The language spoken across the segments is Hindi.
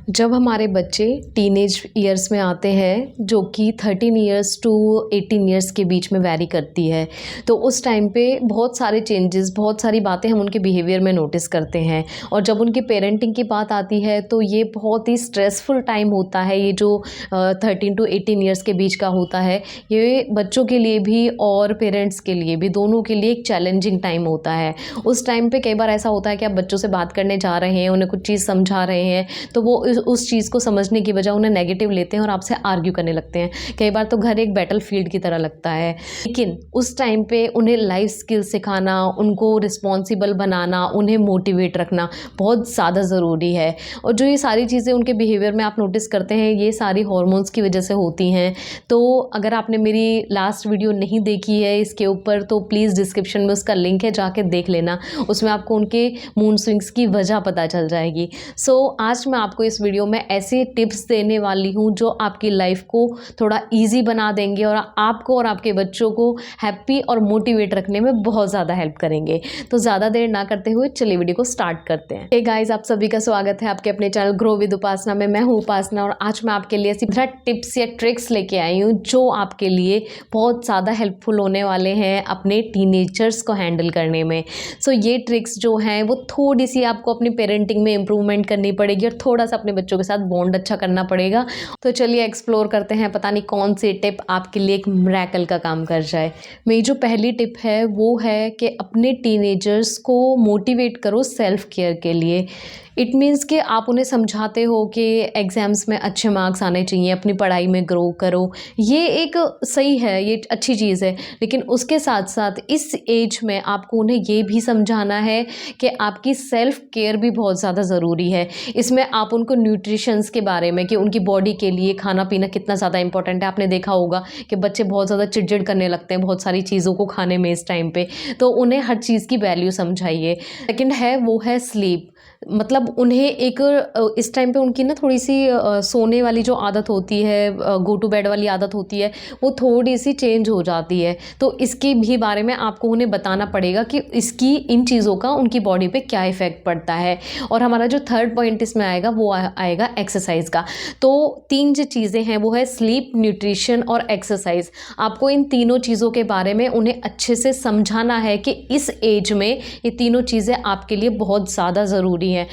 जब हमारे बच्चे टीनेज ईयर्स में आते हैं जो कि 13 ईयर्स टू 18 ईयर्स के बीच में वैरी करती है, तो उस टाइम पे बहुत सारे चेंजेस, बहुत सारी बातें हम उनके बिहेवियर में नोटिस करते हैं। और जब उनकी पेरेंटिंग की बात आती है तो ये बहुत ही स्ट्रेसफुल टाइम होता है। ये जो 13 टू 18 ईयर्स के बीच का होता है, ये बच्चों के लिए भी और पेरेंट्स के लिए भी, दोनों के लिए एक चैलेंजिंग टाइम होता है। उस टाइम पे कई बार ऐसा होता है कि आप बच्चों से बात करने जा रहे हैं, उन्हें कुछ चीज़ समझा रहे हैं, तो वो उस चीज़ को समझने की बजाय उन्हें नेगेटिव लेते हैं और आपसे आर्ग्यू करने लगते हैं। कई बार तो घर एक बैटल फील्ड की तरह लगता है। लेकिन उस टाइम पे उन्हें लाइफ स्किल सिखाना, उनको रिस्पॉन्सिबल बनाना, उन्हें मोटिवेट रखना बहुत ज़्यादा ज़रूरी है। और जो ये सारी चीज़ें उनके बिहेवियर में आप नोटिस करते हैं, ये सारी हॉर्मोन्स की वजह से होती हैं। तो अगर आपने मेरी लास्ट वीडियो नहीं देखी है इसके ऊपर, तो प्लीज़ डिस्क्रिप्शन में उसका लिंक है, जाके देख लेना। उसमें आपको उनके मूड स्विंग्स की वजह पता चल जाएगी। आज मैं आपको इस वीडियो में ऐसे टिप्स देने वाली हूँ जो आपकी लाइफ को थोड़ा इजी बना देंगे और आपको और आपके बच्चों को हैप्पी और मोटिवेट रखने में बहुत ज़्यादा हेल्प करेंगे। तो ज़्यादा देर ना करते हुए चलिए वीडियो को स्टार्ट करते हैं। हे गाइस, आप सभी का स्वागत है आपके अपने चैनल ग्रो विद उपासना में। मैं हूँ उपासना और आज मैं आपके लिए ऐसी 15 टिप्स या ट्रिक्स लेके आई हूँ जो आपके लिए बहुत ज़्यादा हेल्पफुल होने वाले हैं अपने टीनेजर्स को हैंडल करने में। ये ट्रिक्स जो हैं वो थोड़ी सी आपको अपनी पेरेंटिंग में इम्प्रूवमेंट करनी पड़ेगी और थोड़ा सा अपने बच्चों के साथ बॉन्ड अच्छा करना पड़ेगा। तो चलिए एक्सप्लोर करते हैं, पता नहीं कौन सी टिप आपके लिए एक मिरेकल का काम कर जाए। मेरी जो पहली टिप है वो है कि अपने टीनेजर्स को मोटिवेट करो सेल्फ केयर के लिए। इट मीन्स कि आप उन्हें समझाते हो कि एग्ज़ाम्स में अच्छे मार्क्स आने चाहिए, अपनी पढ़ाई में ग्रो करो। ये एक सही है, ये अच्छी चीज़ है, लेकिन उसके साथ साथ इस एज में आपको उन्हें ये भी समझाना है कि आपकी सेल्फ केयर भी बहुत ज़्यादा ज़रूरी है। इसमें आप उनको न्यूट्रिशंस के बारे में, कि उनकी बॉडी के लिए खाना पीना कितना ज़्यादा इंपॉर्टेंट है। आपने देखा होगा कि बच्चे बहुत ज़्यादा चिड़चिड़ करने लगते हैं बहुत सारी चीज़ों को खाने में इस टाइम पे, तो उन्हें हर चीज़ की वैल्यू समझाइए। सेकंड है वो है स्लीप। मतलब उन्हें एक इस टाइम पे उनकी ना थोड़ी सी सोने वाली जो आदत होती है, गो टू बेड वाली आदत होती है, वो थोड़ी सी चेंज हो जाती है। तो इसके भी बारे में आपको उन्हें बताना पड़ेगा कि इसकी, इन चीज़ों का उनकी बॉडी पे क्या इफ़ेक्ट पड़ता है। और हमारा जो थर्ड पॉइंट इसमें आएगा वो आएगा एक्सरसाइज का। तो 3 जो चीज़ें हैं वो है स्लीप, न्यूट्रिशन और एक्सरसाइज। आपको इन तीनों चीज़ों के बारे में उन्हें अच्छे से समझाना है कि इस एज में ये तीनों चीज़ें आपके लिए बहुत ज़्यादा ज़रूरी है।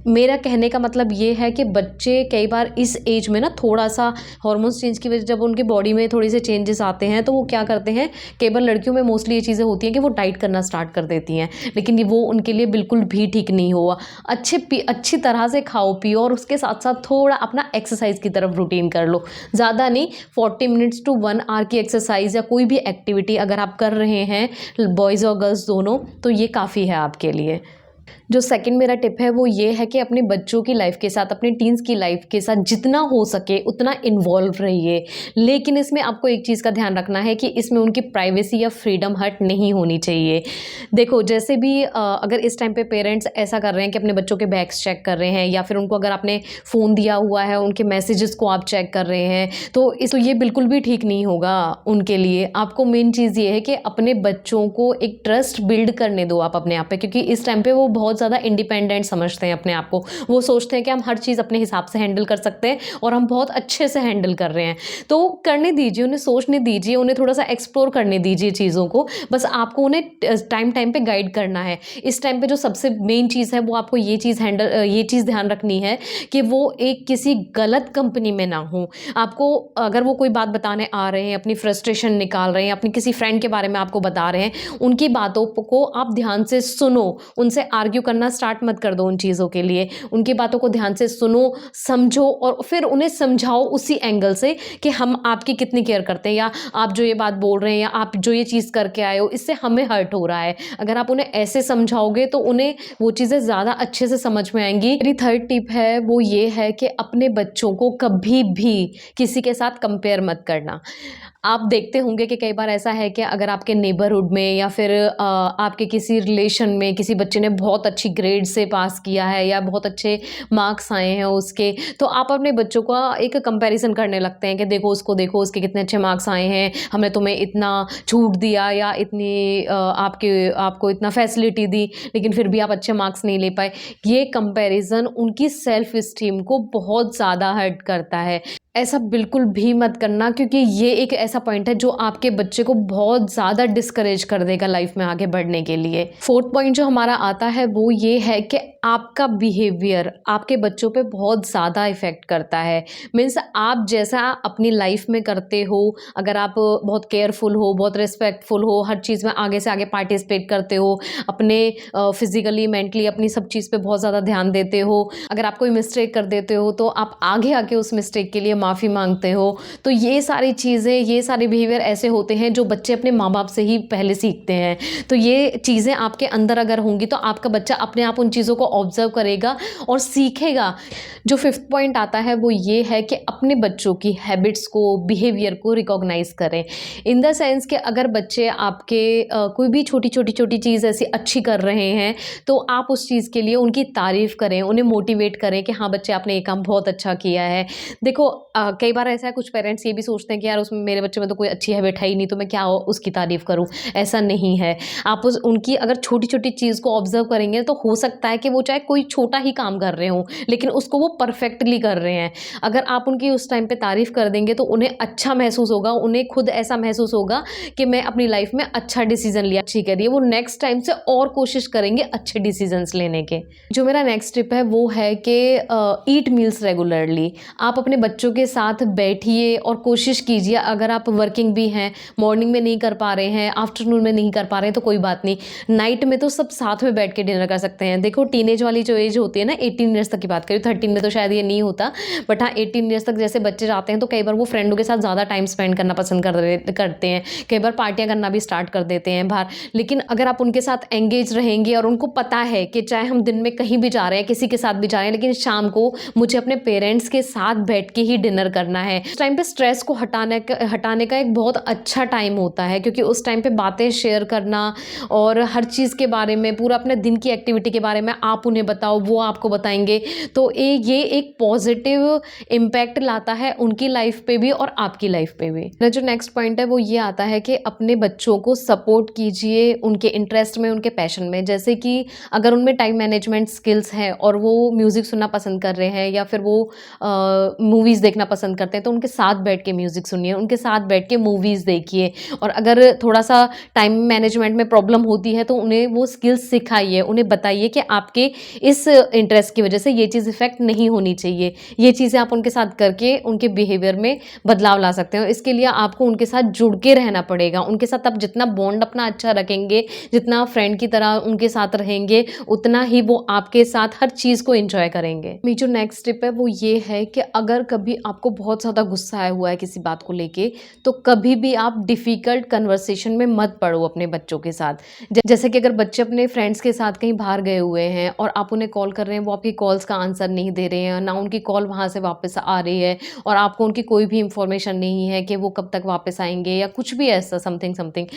मेरा कहने का मतलब ये है कि बच्चे कई बार इस एज में ना थोड़ा सा हार्मोन्स चेंज की वजह, जब उनके बॉडी में थोड़े से चेंजेस आते हैं तो वो क्या करते हैं, कई बार लड़कियों में मोस्टली ये चीज़ें होती हैं कि वो डाइट करना स्टार्ट कर देती हैं, लेकिन ये वो उनके लिए बिल्कुल भी ठीक नहीं हुआ। अच्छी तरह से खाओ पियो और उसके साथ साथ थोड़ा अपना एक्सरसाइज की तरफ रूटीन कर लो। ज़्यादा नहीं, 40 मिनट्स टू 1 आवर की एक्सरसाइज या कोई भी एक्टिविटी अगर आप कर रहे हैं, बॉयज़ और गर्ल्स दोनों, तो ये काफ़ी है आपके लिए। जो सेकंड मेरा टिप है वो ये है कि अपने बच्चों की लाइफ के साथ, अपने टीन्स की लाइफ के साथ जितना हो सके उतना इन्वॉल्व रहिए। लेकिन इसमें आपको एक चीज़ का ध्यान रखना है कि इसमें उनकी प्राइवेसी या फ्रीडम हर्ट नहीं होनी चाहिए। देखो, जैसे भी अगर इस टाइम पे पेरेंट्स ऐसा कर रहे हैं कि अपने बच्चों के बैग्स चेक कर रहे हैं, या फिर उनको अगर आपने फ़ोन दिया हुआ है उनके मैसेजेस को आप चेक कर रहे हैं, तो ये बिल्कुल भी ठीक नहीं होगा उनके लिए। आपको मेन चीज़ ये है कि अपने बच्चों को एक ट्रस्ट बिल्ड करने दो आप अपने आप पे, क्योंकि इस टाइम पे वो बहुत ज़्यादा इंडिपेंडेंट समझते हैं अपने आप को। वो सोचते हैं कि हम हर चीज़ अपने हिसाब से हैंडल कर सकते हैं और हम बहुत अच्छे से हैंडल कर रहे हैं। तो करने दीजिए, उन्हें सोचने दीजिए, उन्हें थोड़ा सा एक्सप्लोर करने दीजिए चीज़ों को। बस आपको उन्हें टाइम पे गाइड करना है। इस टाइम पे जो सबसे मेन चीज़ है वो आपको ये चीज़ ध्यान रखनी है कि वो एक किसी गलत कंपनी में ना हो। आपको अगर वो कोई बात बताने आ रहे हैं, अपनी फ्रस्ट्रेशन निकाल रहे हैं, अपनी किसी फ्रेंड के बारे में आपको बता रहे हैं, उनकी बातों को आप ध्यान से सुनो। उनसे आर्ग्यू करना स्टार्ट मत कर दो उन चीज़ों के लिए। उनकी बातों को ध्यान से सुनो, समझो और फिर उन्हें समझाओ उसी एंगल से कि हम आपकी कितनी केयर करते हैं, या आप जो ये बात बोल रहे हैं या आप जो ये चीज़ करके आए हो इससे हमें हर्ट हो रहा है। अगर आप उन्हें ऐसे समझाओगे तो उन्हें वो चीज़ें ज़्यादा अच्छे से समझ में आएंगी। मेरी थर्ड टिप है वो ये है कि अपने बच्चों को कभी भी किसी के साथ कंपेयर मत करना। आप देखते होंगे कि कई बार ऐसा है कि अगर आपके नेबरहुड में या फिर आपके किसी रिलेशन में किसी बच्चे ने बहुत बहुत अच्छी ग्रेड से पास किया है या बहुत अच्छे मार्क्स आए हैं उसके, तो आप अपने बच्चों का एक कंपैरिजन करने लगते हैं कि देखो उसके कितने अच्छे मार्क्स आए हैं, हमने तुम्हें इतना छूट दिया या इतनी आपको इतना फैसिलिटी दी, लेकिन फिर भी आप अच्छे मार्क्स नहीं ले पाए। ये कंपैरिजन उनकी सेल्फ एस्टीम को बहुत ज़्यादा हर्ट करता है। ऐसा बिल्कुल भी मत करना, क्योंकि ये एक ऐसा पॉइंट है जो आपके बच्चे को बहुत ज़्यादा डिस्करेज कर देगा लाइफ में आगे बढ़ने के लिए। फोर्थ पॉइंट जो हमारा आता है वो ये है कि आपका बिहेवियर आपके बच्चों पे बहुत ज़्यादा इफ़ेक्ट करता है। मीन्स आप जैसा अपनी लाइफ में करते हो, अगर आप बहुत केयरफुल हो, बहुत रिस्पेक्टफुल हो, हर चीज़ में आगे से आगे पार्टिसिपेट करते हो, अपने फिज़िकली मेंटली अपनी सब चीज़ पे बहुत ज़्यादा ध्यान देते हो, अगर आप कोई मिस्टेक कर देते हो तो आप आगे आके उस मिस्टेक के लिए माफ़ी मांगते हो, तो ये सारी चीज़ें, ये सारे बिहेवियर ऐसे होते हैं जो बच्चे अपने माँ बाप से ही पहले सीखते हैं। तो ये चीज़ें आपके अंदर अगर होंगी तो आपका बच्चा अपने आप उन चीज़ों को ऑब्जर्व करेगा और सीखेगा। जो फिफ्थ पॉइंट आता है वो ये है कि अपने बच्चों की हैबिट्स को, बिहेवियर को रिकॉग्नाइज करें। इन द सेंस कि अगर बच्चे आपके कोई भी छोटी चीज़ ऐसी अच्छी कर रहे हैं तो आप उस चीज़ के लिए उनकी तारीफ़ करें, उन्हें मोटिवेट करें कि हाँ बच्चे आपने ये काम बहुत अच्छा किया है। देखो कई बार ऐसा है, कुछ पेरेंट्स ये भी सोचते हैं कि यार उसमें मेरे बच्चे में तो कोई अच्छी हैबिट है ही नहीं, तो मैं क्या उसकी तारीफ़ करूँ। ऐसा नहीं है। आप उनकी अगर छोटी चीज़ को ऑब्जर्व करेंगे तो हो सकता है कि वो चाहे कोई छोटा ही काम कर रहे हों, लेकिन उसको वो परफेक्टली कर रहे हैं। अगर आप उनकी उस टाइम पे तारीफ़ कर देंगे तो उन्हें अच्छा महसूस होगा, उन्हें खुद ऐसा महसूस होगा कि मैं अपनी लाइफ में अच्छा डिसीजन लिया, अच्छी करिए। वो नेक्स्ट टाइम से और कोशिश करेंगे अच्छे डिसीजंस लेने के। जो मेरा नेक्स्ट टिप है वो है कि ईट मील्स रेगुलरली। आप अपने बच्चों के साथ बैठिए और कोशिश कीजिए, अगर आप वर्किंग भी हैं, मॉर्निंग में नहीं कर पा रहे हैं, आफ्टरनून में नहीं कर पा रहे हैं तो कोई बात नहीं, नाइट में तो सब साथ में बैठ के डिनर कर सकते हैं। देखो टीनेज वाली जो एज होती है ना, 18 ईयर्स तक की बात करें, 13 में तो शायद ये नहीं होता, बट हाँ 18 ईयर्स तक जैसे बच्चे जाते हैं तो कई बार वो फ्रेंडों के साथ ज़्यादा टाइम स्पेंड करना पसंद करते हैं, कई बार पार्टियां करना भी स्टार्ट कर देते हैं बाहर। लेकिन अगर आप उनके साथ एंगेज रहेंगे और उनको पता है कि चाहे हम दिन में कहीं भी जा रहे हैं, किसी के साथ भी जा रहे हैं, लेकिन शाम को मुझे अपने पेरेंट्स के साथ बैठ के ही डिनर करना है। उस टाइम पे स्ट्रेस को हटाने का एक बहुत अच्छा टाइम होता है, क्योंकि उस टाइम पे बातें शेयर करना और हर चीज़ के बारे में, पूरा अपने दिन की एक्टिविटी के बारे में आप उन्हें बताओ, वो आपको बताएंगे, तो ये एक पॉजिटिव इम्पैक्ट लाता है उनकी लाइफ पे भी और आपकी लाइफ पे भी। मेरा जो नेक्स्ट पॉइंट है वो ये आता है कि अपने बच्चों को सपोर्ट कीजिए उनके इंटरेस्ट में, उनके पैशन में। जैसे कि अगर उनमें टाइम मैनेजमेंट स्किल्स हैं और वो म्यूज़िक सुनना पसंद कर रहे हैं या फिर वो मूवीज़ देखना पसंद करते हैं, तो उनके साथ बैठ के म्यूज़िक सुनिए, उनके साथ बैठ के मूवीज़ देखिए। और अगर थोड़ा सा टाइम मैनेजमेंट में प्रॉब्लम होती है तो उन्हें वो स्किल्स सिखाइए, उन्हें बताइए कि आपके इस इंटरेस्ट की वजह से ये चीज़ इफ़ेक्ट नहीं होनी चाहिए। ये चीज़ें आप उनके साथ करके उनके बिहेवियर में बदलाव ला सकते हो। इसके लिए आपको उनके साथ जुड़ के रहना पड़ेगा। उनके साथ आप जितना बॉन्ड अपना अच्छा रखेंगे, जितना फ्रेंड की तरह उनके साथ रहेंगे, उतना ही वो आपके साथ हर चीज़ को एंजॉय करेंगे। मेरी जो नेक्स्ट टिप है वो ये है कि अगर कभी आपको बहुत ज़्यादा गुस्सा आया हुआ है किसी बात को लेके, तो कभी भी आप डिफ़िकल्ट कन्वर्सेशन में मत पड़ो अपने बच्चों के साथ। जैसे कि अगर बच्चे अपने फ्रेंड्स के साथ कहीं बाहर गए हुए हैं और आप उन्हें कॉल कर रहे हैं, वो आपकी कॉल्स का आंसर नहीं दे रहे हैं, ना उनकी कॉल वहाँ से वापस आ रही है और आपको उनकी कोई भी इंफॉर्मेशन नहीं है कि वो कब तक वापस आएंगे या कुछ भी ऐसा समथिंग,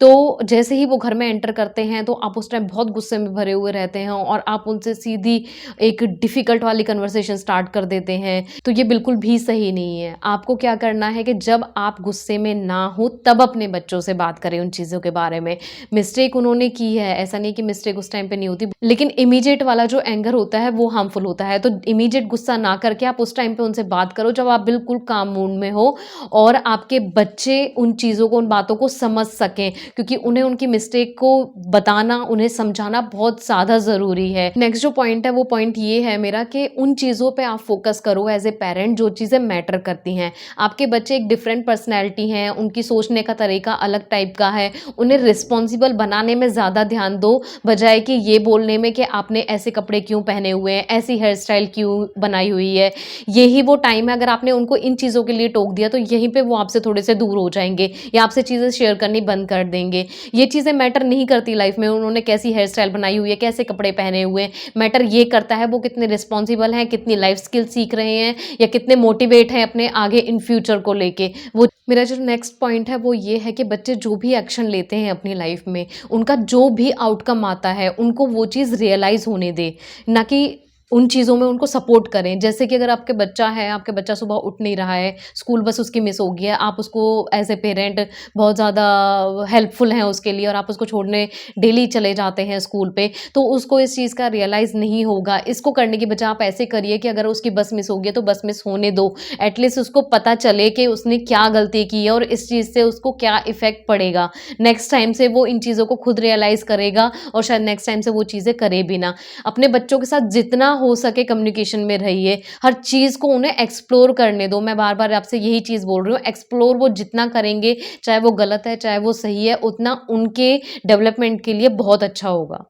तो जैसे ही वो घर में एंटर करते हैं तो आप उस टाइम बहुत गुस्से में भरे हुए रहते हैं और आप उनसे सीधी एक डिफ़िकल्ट वाली कन्वर्सेशन स्टार्ट कर देते हैं, तो ये बिल्कुल भी सही नहीं है। आपको क्या करना है कि जब आप गुस्से में ना हो तब अपने बच्चों से बात करें उन चीज़ों के बारे में। मिस्टेक उन्होंने की है, ऐसा नहीं कि मिस्टेक उस टाइम पे नहीं होती, लेकिन इमीडिएट वाला जो एंगर होता है वो हार्मफुल होता है। तो इमीडिएट गुस्सा ना करके आप उस टाइम पे उनसे बात करो जब आप बिल्कुल काम मूड में हो और आपके बच्चे उन चीज़ों को, उन बातों को समझ सकें, क्योंकि उन्हें उनकी मिस्टेक को बताना, उन्हें समझाना बहुत ज़्यादा ज़रूरी है। नेक्स्ट जो पॉइंट है वो पॉइंट ये है मेरा कि उन चीज़ों पे आप फोकस करो एज ए पेरेंट जो चीज़ें मैटर करती हैं। आपके बच्चे एक डिफरेंट पर्सनैलिटी हैं, उनकी सोचने का तरीका अलग टाइप का है, उन्हें रिस्पॉन्सिबल बनाने में ज़्यादा ध्यान दो, बजाय कि ये बोलने में कि आपने ऐसे कपड़े क्यों पहने हुए हैं, ऐसी हेयर स्टाइल क्यों बनाई हुई है। यही वो टाइम है, अगर आपने उनको इन चीज़ों के लिए टोक दिया तो यहीं पे वो आपसे थोड़े से दूर हो जाएंगे या आपसे चीज़ें शेयर करनी बंद कर देंगे। ये चीज़ें मैटर नहीं करती लाइफ में, उन्होंने कैसी हेयर स्टाइल बनाई हुई है, कैसे कपड़े पहने हुए हैं। मैटर ये करता है वो कितने रिस्पॉन्सिबल हैं, कितनी लाइफ स्किल सीख रहे हैं या कितने मोटिवेट हैं अपने आगे इन फ्यूचर को लेके। वो मेरा जो नेक्स्ट पॉइंट है वो ये है कि बच्चे जो भी एक्शन लेते हैं अपनी लाइफ में, उनका जो भी आउटकम आता है, उनको वो चीज़ रियलाइज़ होने दें, ना कि उन चीज़ों में उनको सपोर्ट करें। जैसे कि अगर आपके बच्चा है, आपके बच्चा सुबह उठ नहीं रहा है, स्कूल बस उसकी मिस हो गई है, आप उसको एज़ ए पेरेंट बहुत ज़्यादा हेल्पफुल हैं उसके लिए और आप उसको छोड़ने डेली चले जाते हैं स्कूल पे, तो उसको इस चीज़ का रियलाइज़ नहीं होगा। इसको करने की बजाय आप ऐसे करिए कि अगर उसकी बस मिस हो गई है, तो बस मिस होने दो। एटलीस्ट उसको पता चले कि उसने क्या गलती की है और इस चीज़ से उसको क्या इफ़ेक्ट पड़ेगा। नेक्स्ट टाइम से वो इन चीज़ों को खुद रियलाइज़ करेगा और शायद नेक्स्ट टाइम से वो चीज़ें करे भी ना। अपने बच्चों के साथ जितना हो सके कम्युनिकेशन में रहिए, हर चीज़ को उन्हें एक्सप्लोर करने दो। मैं बार-बार आपसे यही चीज़ बोल रही हूँ, एक्सप्लोर वो जितना करेंगे, चाहे वो गलत है, चाहे वो सही है, उतना उनके डेवलपमेंट के लिए बहुत अच्छा होगा।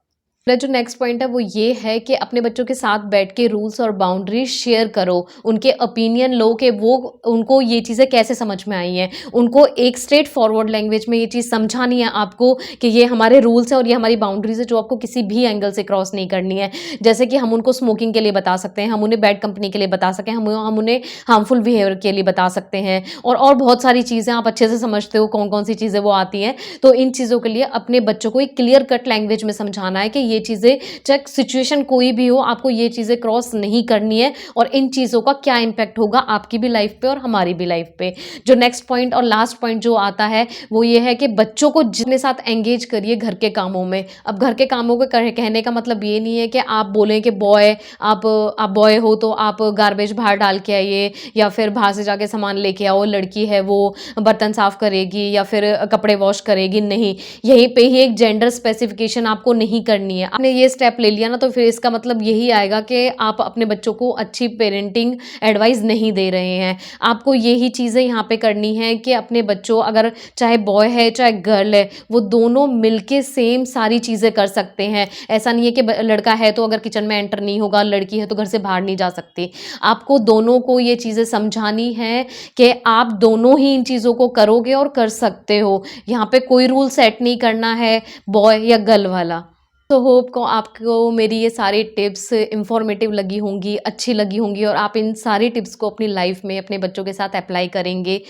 मेरा जो नेक्स्ट पॉइंट है वो ये है कि अपने बच्चों के साथ बैठ के रूल्स और बाउंड्रीज शेयर करो, उनके ओपिनियन लो कि वो उनको ये चीज़ें कैसे समझ में आई हैं। उनको एक स्ट्रेट फॉरवर्ड लैंग्वेज में ये चीज़ समझानी है आपको कि ये हमारे रूल्स हैं और ये हमारी बाउंड्रीज है जो आपको किसी भी एंगल से क्रॉस नहीं करनी है। जैसे कि हम उनको स्मोकिंग के लिए बता सकते हैं, हम उन्हें बैड कंपनी के लिए बता सकें, हम उन्हें हार्मफुल बिहेवियर के लिए बता सकते हैं और बहुत सारी चीज़ें आप अच्छे से समझते हो कौन कौन सी चीज़ें वो आती हैं। तो इन चीज़ों के लिए अपने बच्चों को एक क्लियर कट लैंग्वेज में समझाना है कि ये चीज़ें, चाहे सिचुएशन कोई भी हो, आपको ये चीज़ें क्रॉस नहीं करनी है और इन चीज़ों का क्या इम्पैक्ट होगा आपकी भी लाइफ पे और हमारी भी लाइफ पे। जो नेक्स्ट पॉइंट और लास्ट पॉइंट जो आता है वो ये है कि बच्चों को जितने साथ एंगेज करिए घर के कामों में। अब घर के कामों को कहने का मतलब ये नहीं है कि आप बोलें कि आप बॉय हो तो आप गार्बेज बाहर डाल के आइए या फिर बाहर से जाके सामान लेके आओ, लड़की है वो बर्तन साफ करेगी या फिर कपड़े वॉश करेगी। नहीं, यहीं पे ही एक जेंडर स्पेसिफिकेशन आपको नहीं करनी है। आपने ये स्टेप ले लिया ना तो फिर इसका मतलब यही आएगा कि आप अपने बच्चों को अच्छी पेरेंटिंग एडवाइस नहीं दे रहे हैं। आपको यही चीज़ें यहाँ पे करनी है कि अपने बच्चों, अगर चाहे बॉय है चाहे गर्ल है, वो दोनों मिलके सेम सारी चीज़ें कर सकते हैं। ऐसा नहीं है कि लड़का है तो अगर किचन में एंटर नहीं होगा, लड़की है तो घर से बाहर नहीं जा सकती। आपको दोनों को ये चीज़ें समझानी है कि आप दोनों ही इन चीज़ों को करोगे और कर सकते हो। यहाँ पे कोई रूल सेट नहीं करना है बॉय या गर्ल वाला। तो होप को आपको मेरी ये सारी टिप्स इंफॉर्मेटिव लगी होंगी, अच्छी लगी होंगी और आप इन सारी टिप्स को अपनी लाइफ में अपने बच्चों के साथ अप्लाई करेंगे।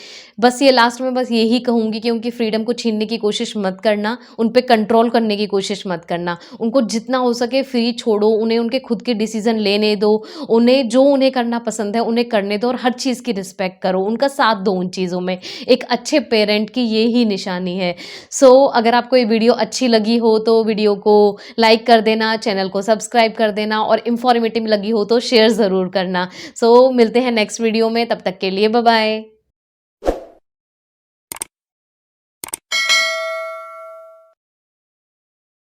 बस ये लास्ट में बस यही कहूँगी कि उनकी फ्रीडम को छीनने की कोशिश मत करना, उन पे कंट्रोल करने की कोशिश मत करना। उनको जितना हो सके फ्री छोड़ो, उन्हें उनके खुद के डिसीज़न लेने दो, उन्हें जो उन्हें करना पसंद है उन्हें करने दो और हर चीज़ की रिस्पेक्ट करो, उनका साथ दो उन चीज़ों में। एक अच्छे पेरेंट की ये ही निशानी है। सो अगर आपको ये वीडियो अच्छी लगी हो तो वीडियो को लाइक कर देना, चैनल को सब्सक्राइब कर देना और इन्फॉर्मेटिव लगी हो तो शेयर ज़रूर करना। सो मिलते हैं नेक्स्ट वीडियो में, तब तक के लिए बाय बाय।